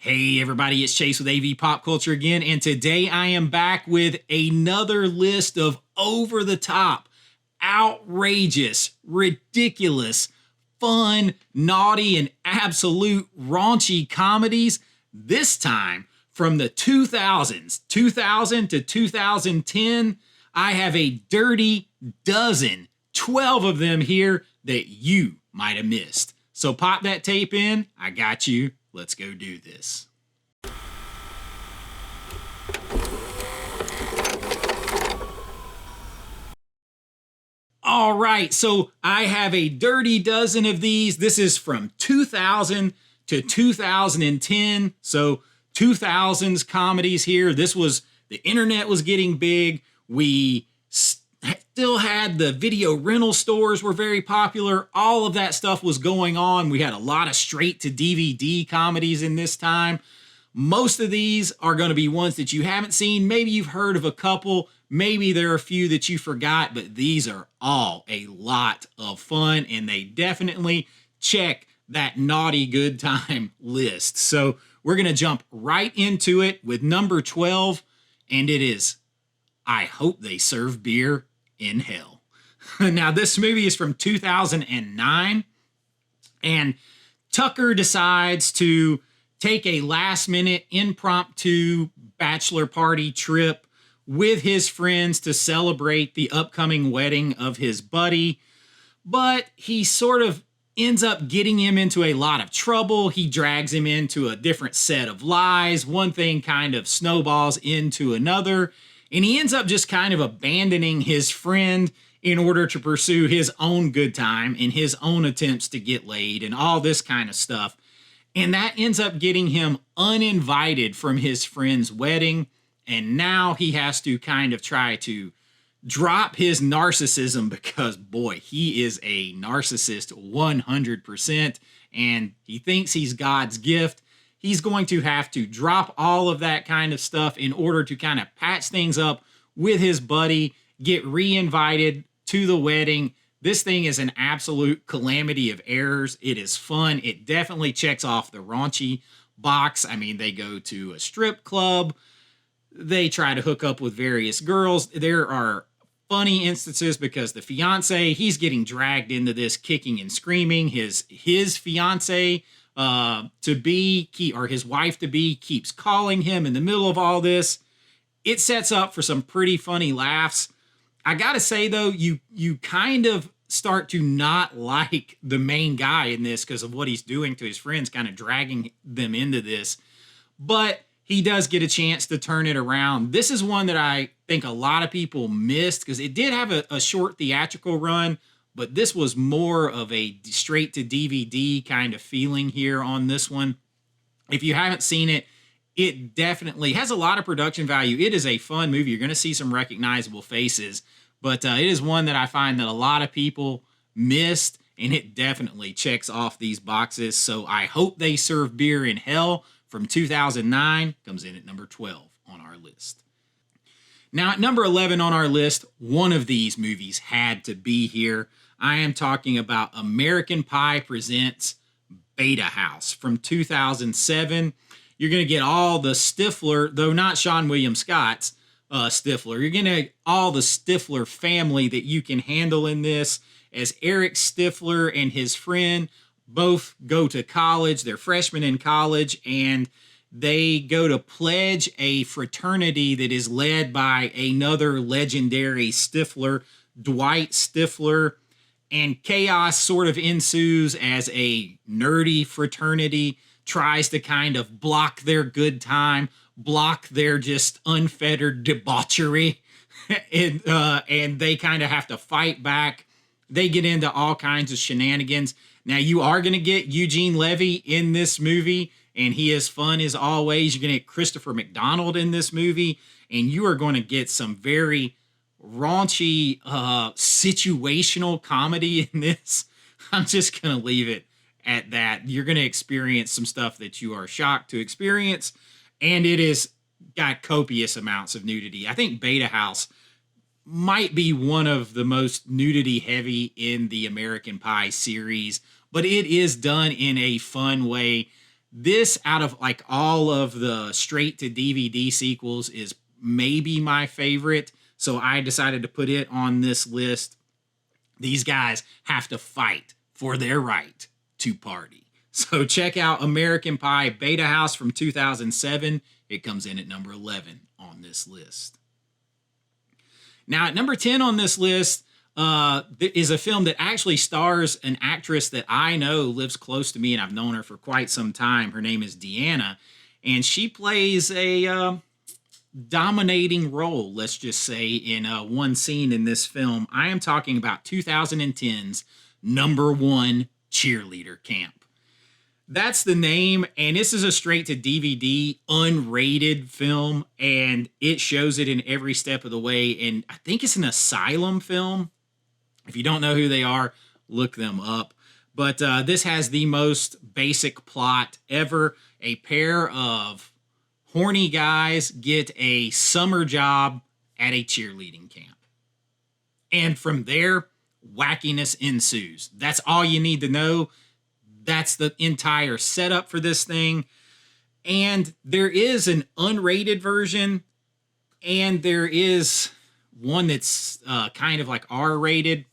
Hey everybody, it's Chase with AV Pop Culture again, and today I am back with another list of over-the-top, outrageous, ridiculous, fun, naughty, and absolute raunchy comedies, this time from the 2000s, 2000 to 2010. I have a dirty dozen, 12 of them here that you might have missed. So pop that tape in, I got you. Let's go do this. All right, so I have a dirty dozen of these. This is from 2000 to 2010. So 2000s comedies here. The internet was getting big. We still had the video rental stores were very popular. All of that stuff was going on. We had a lot of straight to DVD comedies in this time. Most of these are going to be ones that you haven't seen. Maybe you've heard of a couple. Maybe there are a few that you forgot, but these are all a lot of fun, and they definitely check that naughty good time list. So we're going to jump right into it with number 12, and it is I Hope They Serve Beer in Hell. Now, this movie is from 2009, and Tucker decides to take a last-minute impromptu bachelor party trip with his friends to celebrate the upcoming wedding of his buddy, but he sort of ends up getting him into a lot of trouble. He drags him into a different set of lies. One thing kind of snowballs into another, and he ends up just kind of abandoning his friend in order to pursue his own good time and his own attempts to get laid and all this kind of stuff. And that ends up getting him uninvited from his friend's wedding. And now he has to kind of try to drop his narcissism because, boy, he is a narcissist 100%. And he thinks he's God's gift. He's going to have to drop all of that kind of stuff in order to kind of patch things up with his buddy, get re-invited to the wedding. This thing is an absolute calamity of errors. It is fun. It definitely checks off the raunchy box. I mean, they go to a strip club. They try to hook up with various girls. There are funny instances because the fiance, he's getting dragged into this kicking and screaming. His fiance to be, or his wife to be, keeps calling him in the middle of all this. It sets up for some pretty funny laughs. I gotta say though, you kind of start to not like the main guy in this because of what he's doing to his friends, kind of dragging them into this. But he does get a chance to turn it around. This is one that I think a lot of people missed because it did have a short theatrical run, but this was more of a straight to DVD kind of feeling here on this one. If you haven't seen it, it definitely has a lot of production value. It is a fun movie. You're going to see some recognizable faces, but it is one that I find that a lot of people missed, and it definitely checks off these boxes. So I Hope They Serve Beer in Hell from 2009 comes in at number 12 on our list. Now at number 11 on our list, one of these movies had to be here. I am talking about American Pie Presents Beta House from 2007. You're going to get all the Stifler, though not Sean William Scott's Stifler. You're going to get all the Stifler family that you can handle in this, as Eric Stifler and his friend both go to college. They're freshmen in college, and they go to pledge a fraternity that is led by another legendary Stifler, Dwight Stifler, and chaos sort of ensues as a nerdy fraternity tries to kind of block their good time, block their just unfettered debauchery, and they kind of have to fight back. They get into all kinds of shenanigans. Now, you are going to get Eugene Levy in this movie, and he is fun as always. You're going to get Christopher McDonald in this movie, and you are going to get some very raunchy situational comedy in this. I'm just going to leave it at that. You're going to experience some stuff that you are shocked to experience, and it is got copious amounts of nudity. I think Beta House might be one of the most nudity heavy in the American Pie series, but it is done in a fun way. This, out of like all of the straight to DVD sequels, is maybe my favorite. So I decided to put it on this list. These guys have to fight for their right to party. So check out American Pie Beta House from 2007. It comes in at number 11 on this list. Now, at number 10 on this list is a film that actually stars an actress that I know lives close to me, and I've known her for quite some time. Her name is Deanna, and she plays a dominating role, let's just say, in one scene in this film. I am talking about 2010's number one Cheerleader Camp. That's the name, and this is a straight to DVD unrated film, and it shows it in every step of the way. And I think it's an asylum film. If you don't know who they are, look them up. But this has the most basic plot ever. A pair of horny guys get a summer job at a cheerleading camp. And from there, wackiness ensues. That's all you need to know. That's the entire setup for this thing. And there is an unrated version, and there is one that's kind of like R-rated.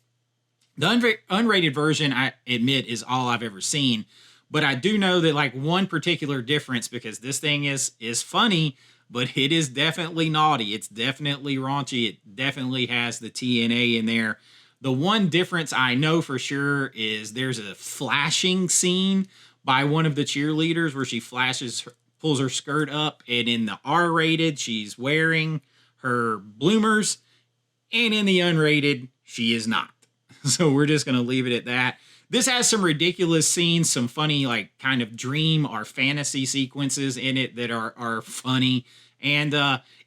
The unrated version, I admit, is all I've ever seen. But I do know that like one particular difference, because this thing is funny, but it is definitely naughty. It's definitely raunchy. It definitely has the TNA in there. The one difference I know for sure is there's a flashing scene by one of the cheerleaders where she pulls her skirt up, and in the R-rated, she's wearing her bloomers, and in the unrated, she is not. So we're just going to leave it at that. This has some ridiculous scenes, some funny, like, kind of dream or fantasy sequences in it that are funny. And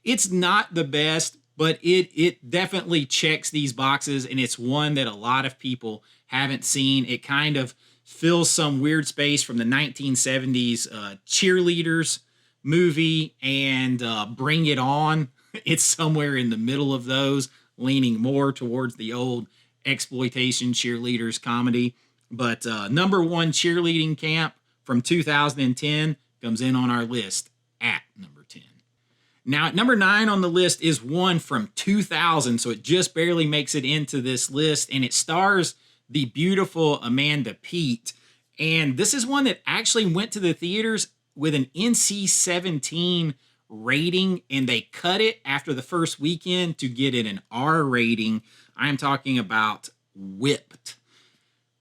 it's not the best, but it definitely checks these boxes, and it's one that a lot of people haven't seen. It kind of fills some weird space from the 1970s Cheerleaders movie and Bring It On. It's somewhere in the middle of those, leaning more towards the old exploitation Cheerleaders comedy. But number one Cheerleading Camp from 2010 comes in on our list at number 10. Now, at number 9 on the list is one from 2000, so it just barely makes it into this list, and it stars the beautiful Amanda Peet. And this is one that actually went to the theaters with an NC-17 rating, and they cut it after the first weekend to get it an R rating. I am talking about Whipped.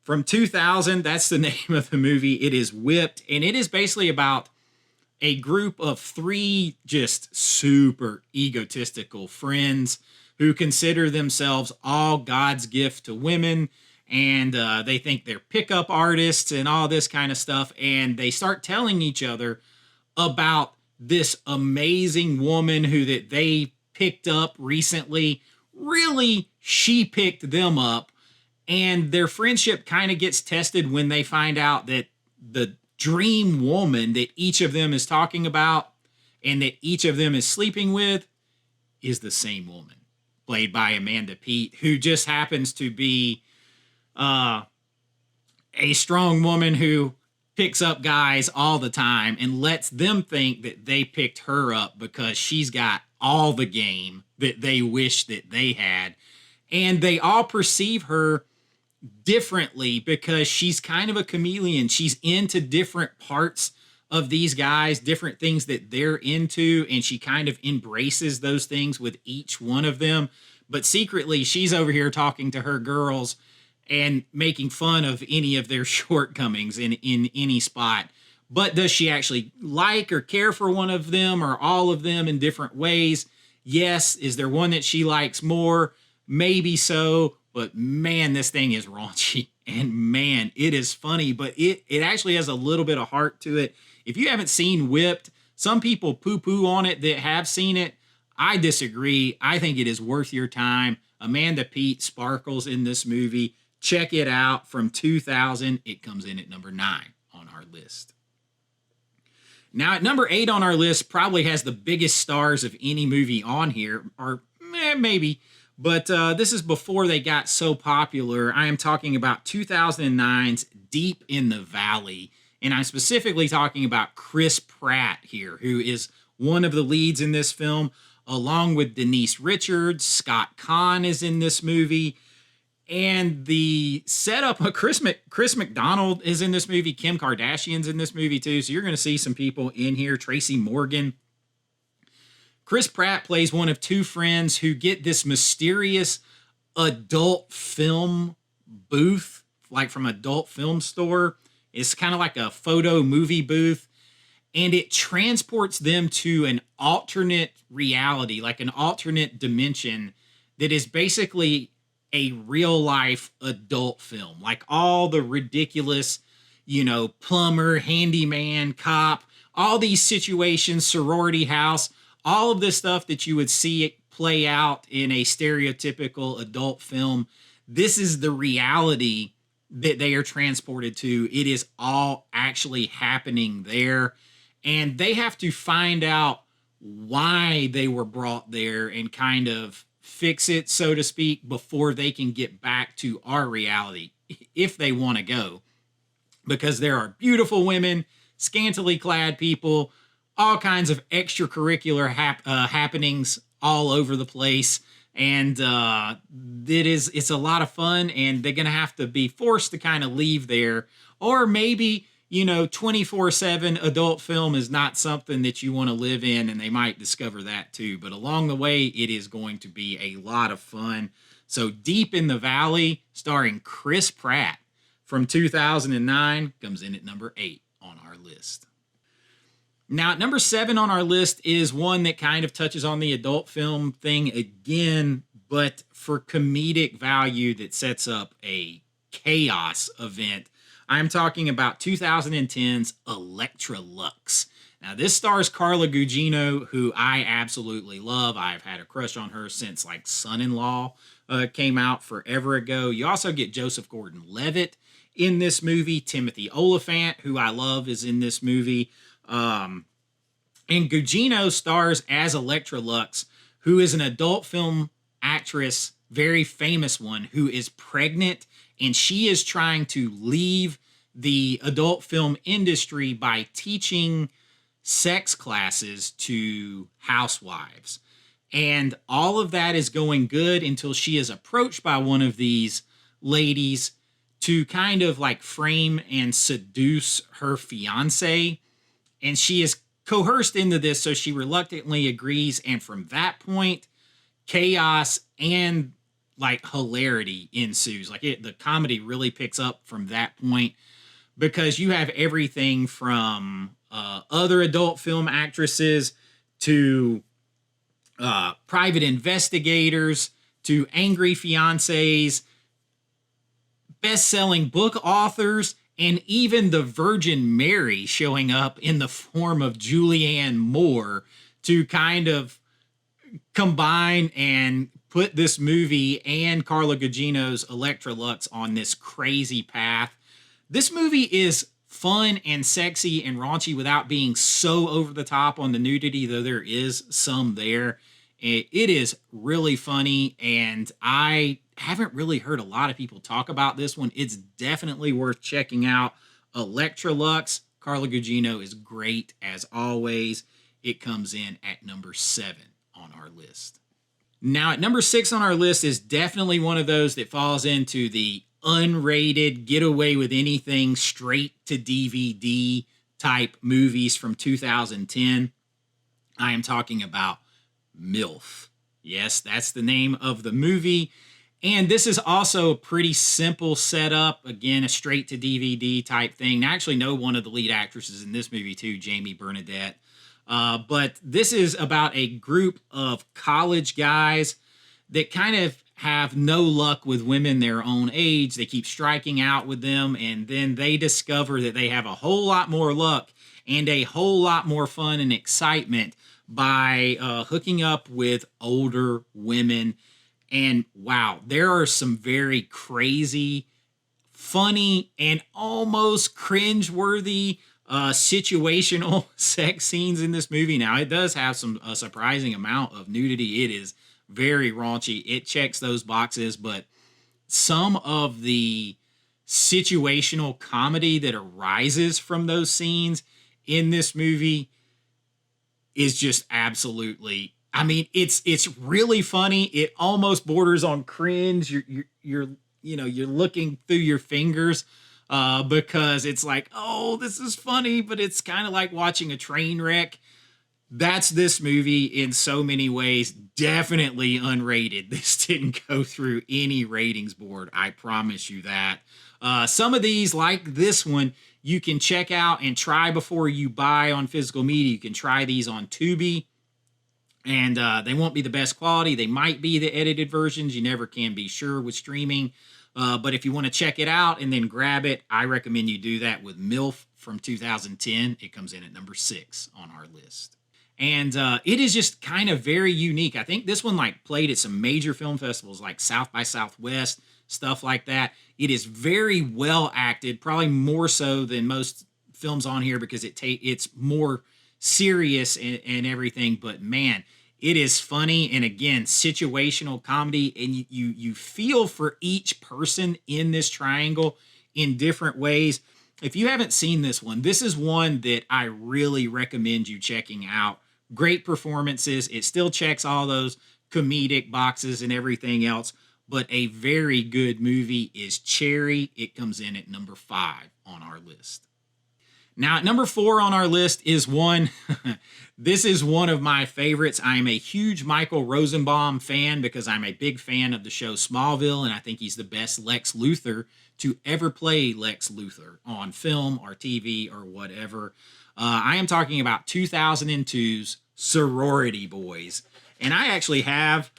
From 2000, that's the name of the movie. It is Whipped, and it is basically about a group of 3 just super egotistical friends who consider themselves all God's gift to women, and they think they're pickup artists and all this kind of stuff, and they start telling each other about this amazing woman who that they picked up recently. Really, she picked them up, and their friendship kind of gets tested when they find out that the dream woman that each of them is talking about and that each of them is sleeping with is the same woman, played by Amanda Peet, who just happens to be a strong woman who picks up guys all the time and lets them think that they picked her up because she's got all the game that they wish that they had. And they all perceive her differently because she's kind of a chameleon. She's into different parts of these guys, different things that they're into, and she kind of embraces those things with each one of them. But secretly, she's over here talking to her girls and making fun of any of their shortcomings in any spot. But does she actually like or care for one of them or all of them in different ways? Yes. Is there one that she likes more? Maybe so. But man, this thing is raunchy, and man, it is funny, but it actually has a little bit of heart to it. If you haven't seen Whipped, some people poo-poo on it that have seen it. I disagree. I think it is worth your time. Amanda Peet sparkles in this movie. Check it out. From 2000, it comes in at number 9 on our list. Now, at number 8 on our list, probably has the biggest stars of any movie on here, or maybe. But this is before they got so popular. I am talking about 2009's Deep in the Valley. And I'm specifically talking about Chris Pratt here, who is one of the leads in this film, along with Denise Richards. Scott Conn is in this movie. And the setup of Chris McDonald is in this movie. Kim Kardashian's in this movie too. So you're going to see some people in here. Tracy Morgan. Chris Pratt plays one of two friends who get this mysterious adult film booth, like from adult film store. It's kind of like a photo movie booth. And it transports them to an alternate reality, like an alternate dimension that is basically a real life adult film. Like all the ridiculous, plumber, handyman, cop, all these situations, sorority house, all of this stuff that you would see it play out in a stereotypical adult film. This is the reality that they are transported to. It is all actually happening there. And they have to find out why they were brought there and kind of fix it, so to speak, before they can get back to our reality, if they want to go. Because there are beautiful women, scantily clad people, all kinds of extracurricular happenings all over the place. And it's a lot of fun, and they're going to have to be forced to kind of leave there. Or maybe 24/7 adult film is not something that you want to live in, and they might discover that too. But along the way, it is going to be a lot of fun. So Deep in the Valley, starring Chris Pratt from 2009, comes in at number 8 on our list. Now, at number 7 on our list is one that kind of touches on the adult film thing again, but for comedic value that sets up a chaos event. I'm talking about 2010's Elektra Luxx. Now, this stars Carla Gugino, who I absolutely love. I've had a crush on her since, like, Son-in-Law came out forever ago. You also get Joseph Gordon-Levitt in this movie. Timothy Olyphant, who I love, is in this movie. And Gugino stars as Elektra Luxx, who is an adult film actress, very famous one, who is pregnant, and she is trying to leave the adult film industry by teaching sex classes to housewives. And all of that is going good until she is approached by one of these ladies to kind of like frame and seduce her fiance. And she is coerced into this, so she reluctantly agrees. And from that point, chaos and like hilarity ensues. Like the comedy really picks up from that point, because you have everything from other adult film actresses to private investigators to angry fiancés, best-selling book authors, and even the Virgin Mary showing up in the form of Julianne Moore to kind of combine and put this movie and Carla Gugino's Elektra Luxx on this crazy path. This movie is fun and sexy and raunchy without being so over the top on the nudity, though there is some there. It is really funny, and I haven't really heard a lot of people talk about this one. It's definitely worth checking out. Elektra Luxx, Carla Gugino is great as always. It comes in at number 7 on our list. Now, at number 6 on our list is definitely one of those that falls into the unrated, get away with anything, straight to DVD type movies from 2010. I am talking about MILF. Yes, that's the name of the movie. And this is also a pretty simple setup. Again, a straight to DVD type thing. I actually know one of the lead actresses in this movie too, Jamie Bernadette. But this is about a group of college guys that kind of have no luck with women their own age. They keep striking out with them, and then they discover that they have a whole lot more luck and a whole lot more fun and excitement by hooking up with older women. And wow, there are some very crazy, funny, and almost cringe-worthy situational sex scenes in this movie. Now, it does have a surprising amount of nudity. It is very raunchy. It checks those boxes, but some of the situational comedy that arises from those scenes in this movie is just absolutely, I mean, it's really funny. It almost borders on cringe. You're looking through your fingers because it's like, oh, this is funny, but it's kind of like watching a train wreck. That's this movie in so many ways. Definitely unrated. This didn't go through any ratings board. I promise you that. Some of these, like this one, you can check out and try before you buy on physical media. You can try these on Tubi, and they won't be the best quality. They might be the edited versions. You never can be sure with streaming. But if you want to check it out and then grab it, I recommend you do that with MILF from 2010. It comes in at number 6 on our list. And it is just kind of very unique. I think this one like played at some major film festivals like South by Southwest, stuff like that. It is very well acted, probably more so than most films on here because it's more serious and everything. But man, it is funny, and again, situational comedy, and you feel for each person in this triangle in different ways. If you haven't seen this one, this is one that I really recommend you checking out. Great performances. It still checks all those comedic boxes and everything else, but a very good movie is Cherry. It comes in at number 5 on our list. Now, at number 4 on our list is one, this is one of my favorites. I am a huge Michael Rosenbaum fan because I'm a big fan of the show Smallville, and I think he's the best Lex Luthor to ever play Lex Luthor on film or TV or whatever. I am talking about 2002's Sorority Boys. And I actually have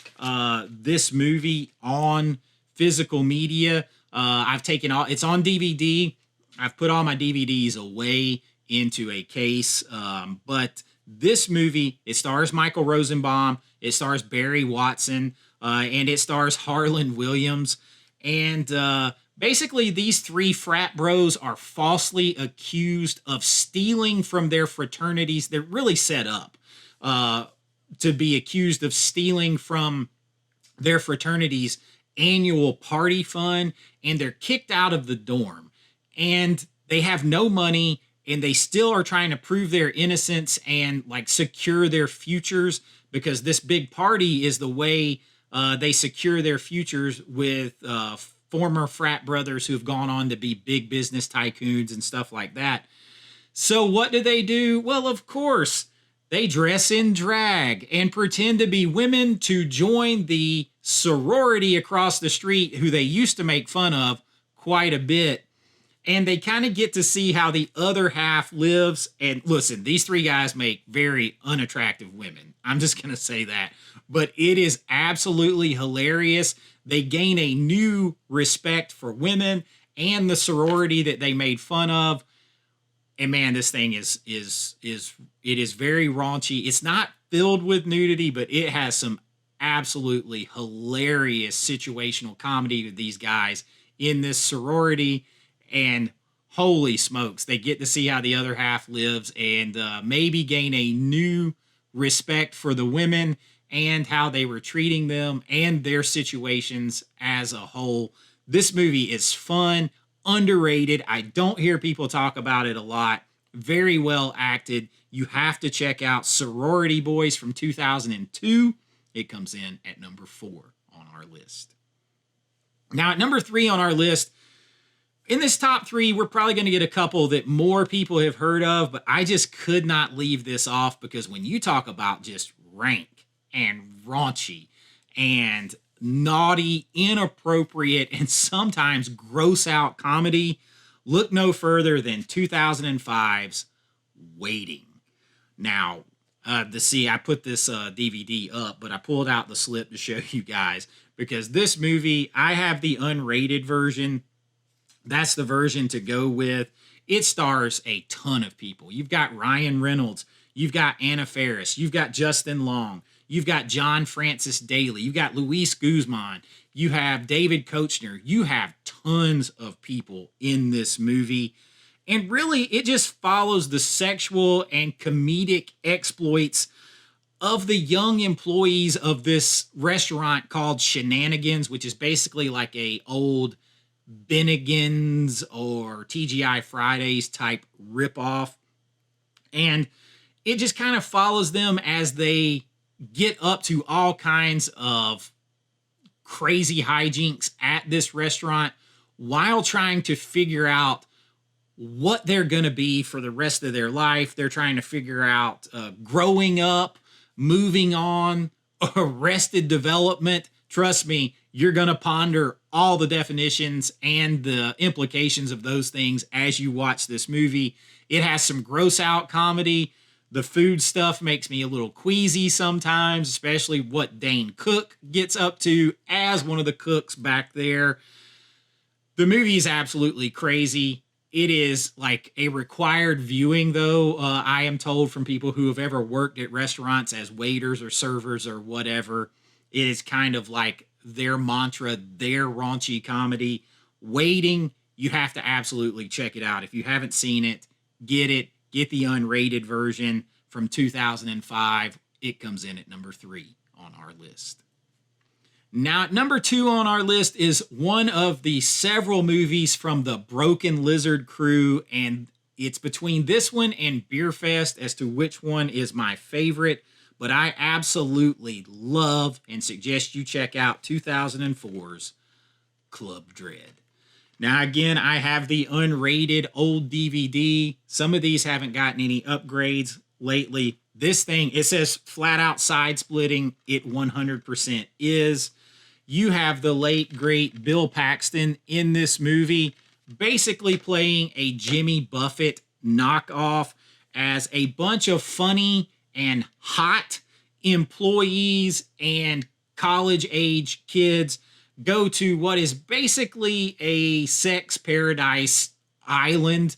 this movie on physical media. I've taken all, it's on DVD. I've put all my DVDs away into a case. But this movie, it stars Michael Rosenbaum, it stars Barry Watson, and it stars Harlan Williams. And basically, these 3 frat bros are falsely accused of stealing from their fraternities. They're really set up to be accused of stealing from their fraternity's annual party fund, and they're kicked out of the dorm. And they have no money, and they still are trying to prove their innocence and like secure their futures, because this big party is the way they secure their futures with former frat brothers who've gone on to be big business tycoons and stuff like that. So what do? Well, of course, they dress in drag and pretend to be women to join the sorority across the street who they used to make fun of quite a bit. And they kind of get to see how the other half lives. And listen, these 3 guys make very unattractive women. I'm just going to say that. But it is absolutely hilarious. They gain a new respect for women and the sorority that they made fun of. And man, this thing is very raunchy. It's not filled with nudity, but it has some absolutely hilarious situational comedy with these guys in this sorority. And holy smokes, they get to see how the other half lives and maybe gain a new respect for the women and how they were treating them and their situations as a whole. This movie is fun, underrated. I don't hear people talk about it a lot. Very well acted. You have to check out Sorority Boys from 2002. It comes in at number 4 on our list. Now, at number 3 on our list, in this top 3, we're probably going to get a couple that more people have heard of, but I just could not leave this off because when you talk about just rank and raunchy and naughty, inappropriate, and sometimes gross out comedy, look no further than 2005's Waiting. Now, I put this DVD up, but I pulled out the slip to show you guys because this movie, I have the unrated version. That's the version to go with. It stars a ton of people. You've got Ryan Reynolds. You've got Anna Faris. You've got Justin Long. You've got John Francis Daly. You've got Luis Guzman. You have David Koechner. You have tons of people in this movie. And really, it just follows the sexual and comedic exploits of the young employees of this restaurant called Shenanigans, which is basically like a old Bennigan's or TGI Fridays type ripoff. And it just kind of follows them as they get up to all kinds of crazy hijinks at this restaurant while trying to figure out what they're going to be for the rest of their life. They're trying to figure out growing up, moving on, arrested development. Trust me, you're going to ponder all the definitions and the implications of those things as you watch this movie. It has some gross out comedy. The food stuff makes me a little queasy sometimes, especially what Dane Cook gets up to as one of the cooks back there. The movie is absolutely crazy. It is like a required viewing, though. I am told from people who have ever worked at restaurants as waiters or servers or whatever, it is kind of like their mantra, their raunchy comedy. Waiting, you have to absolutely check it out. If you haven't seen it, get it. Get the unrated version from 2005. It comes in at number 3 on our list. Now, at number 2 on our list is one of the several movies from the Broken Lizard crew, and it's between this one and Beer Fest as to which one is my favorite, but I absolutely love and suggest you check out 2004's Club Dread. Now, again, I have the unrated old DVD. Some of these haven't gotten any upgrades lately. This thing, it says flat out side splitting. It 100% is. You have the late, great Bill Paxton in this movie, basically playing a Jimmy Buffett knockoff as a bunch of funny and hot employees and college-age kids go to what is basically a sex paradise island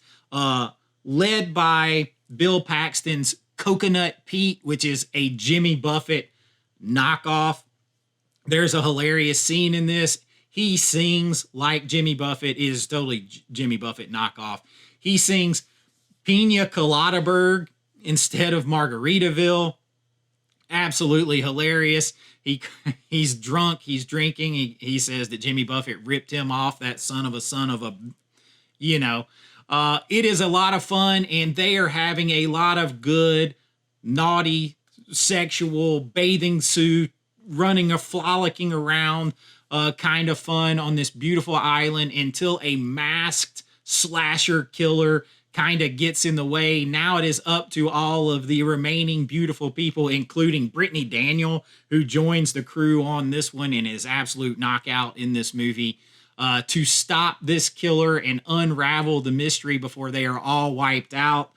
led by Bill Paxton's Coconut Pete, which is a Jimmy Buffett knockoff. There's a hilarious scene in this. He sings like Jimmy Buffett. It is totally Jimmy Buffett knockoff. He sings Pina Coladaburg instead of Margaritaville. Absolutely hilarious. He's drunk. He's drinking. He says that Jimmy Buffett ripped him off, that son of a, you know. It is a lot of fun, and they are having a lot of good, naughty, sexual bathing suit, running or frolicking around kind of fun on this beautiful island until a masked slasher killer kind of gets in the way. Now it is up to all of the remaining beautiful people, including Brittany Daniel, who joins the crew on this one and is absolute knockout in this movie, to stop this killer and unravel the mystery before they are all wiped out.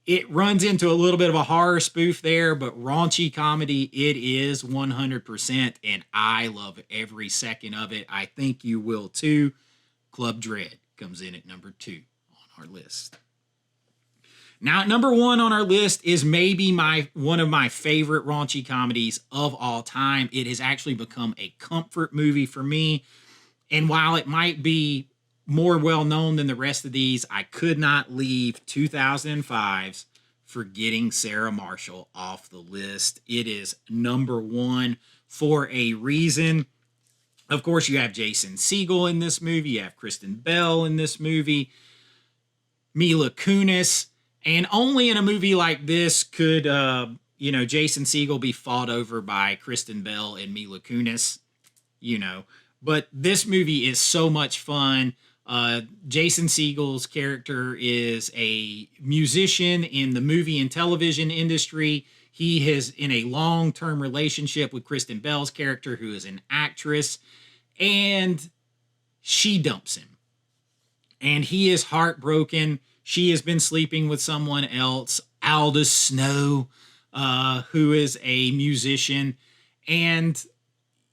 It runs into a little bit of a horror spoof there, but raunchy comedy it is 100%, and I love every second of it. I think you will too. Club Dread comes in at number 2 on our list. Now, at number 1 on our list is maybe one of my favorite raunchy comedies of all time. It has actually become a comfort movie for me. And while it might be more well-known than the rest of these, I could not leave 2005's Forgetting Sarah Marshall off the list. It is number 1 for a reason. Of course, you have Jason Segel in this movie. You have Kristen Bell in this movie. Mila Kunis. And only in a movie like this could, Jason Segel be fought over by Kristen Bell and Mila Kunis, But this movie is so much fun. Jason Segel's character is a musician in the movie and television industry. He is in a long-term relationship with Kristen Bell's character, who is an actress, and she dumps him. And he is heartbroken. She has been sleeping with someone else, Aldous Snow, who is a musician, and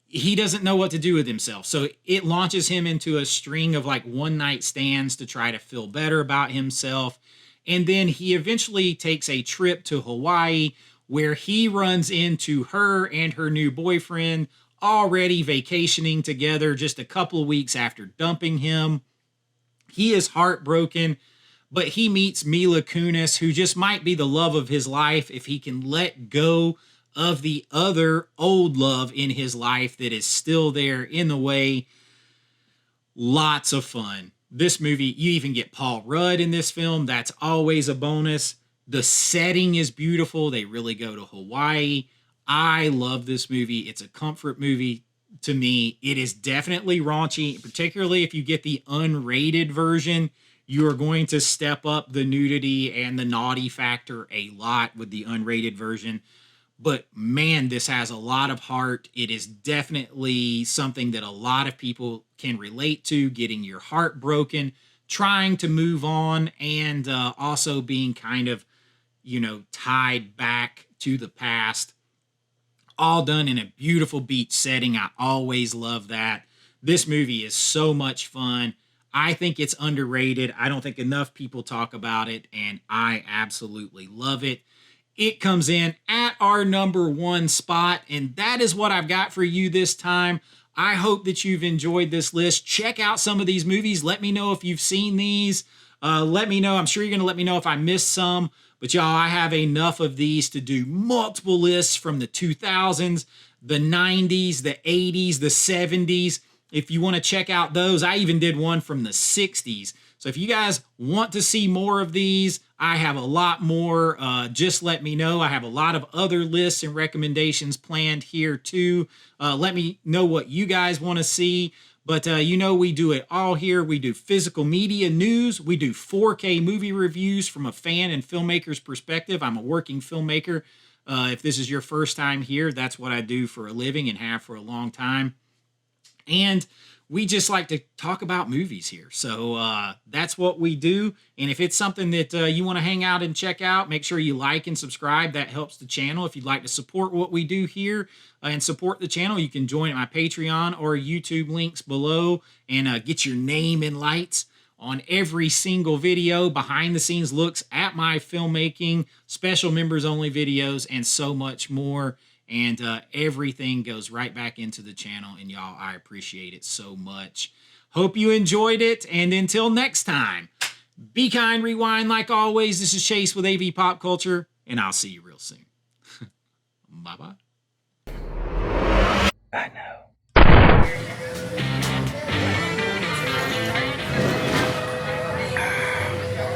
he doesn't know what to do with himself. So it launches him into a string of like one-night stands to try to feel better about himself. And then he eventually takes a trip to Hawaii where he runs into her and her new boyfriend already vacationing together just a couple of weeks after dumping him. He is heartbroken, but he meets Mila Kunis, who just might be the love of his life if he can let go of the other old love in his life that is still there in the way. Lots of fun. This movie, you even get Paul Rudd in this film. That's always a bonus. The setting is beautiful. They really go to Hawaii. I love this movie. It's a comfort movie to me. It is definitely raunchy, particularly if you get the unrated version. You are going to step up the nudity and the naughty factor a lot with the unrated version. But man, this has a lot of heart. It is definitely something that a lot of people can relate to, getting your heart broken, trying to move on, and also being kind of, tied back to the past. All done in a beautiful beach setting. I always love that. This movie is so much fun. I think it's underrated. I don't think enough people talk about it, and I absolutely love it. It comes in at our number 1 spot, and that is what I've got for you this time. I hope that you've enjoyed this list. Check out some of these movies. Let me know if you've seen these. Let me know. I'm sure you're going to let me know if I missed some. But y'all, I have enough of these to do multiple lists from the 2000s, the 90s, the 80s, the 70s. If you want to check out those, I even did one from the 60s. So if you guys want to see more of these, I have a lot more. Just let me know. I have a lot of other lists and recommendations planned here too. Let me know what you guys want to see. But we do it all here. We do physical media news. We do 4K movie reviews from a fan and filmmaker's perspective. I'm a working filmmaker. If this is your first time here, that's what I do for a living and have for a long time. And we just like to talk about movies here. So that's what we do. And if it's something that you want to hang out and check out, make sure you like and subscribe. That helps the channel. If you'd like to support what we do here and support the channel, you can join my Patreon or YouTube links below and get your name in lights on every single video, behind the scenes looks at my filmmaking, special members only videos, and so much more. And everything goes right back into the channel. And y'all, I appreciate it so much. Hope you enjoyed it. And until next time, be kind, rewind like always. This is Chase with AV Pop Culture, and I'll see you real soon. Bye-bye. I know.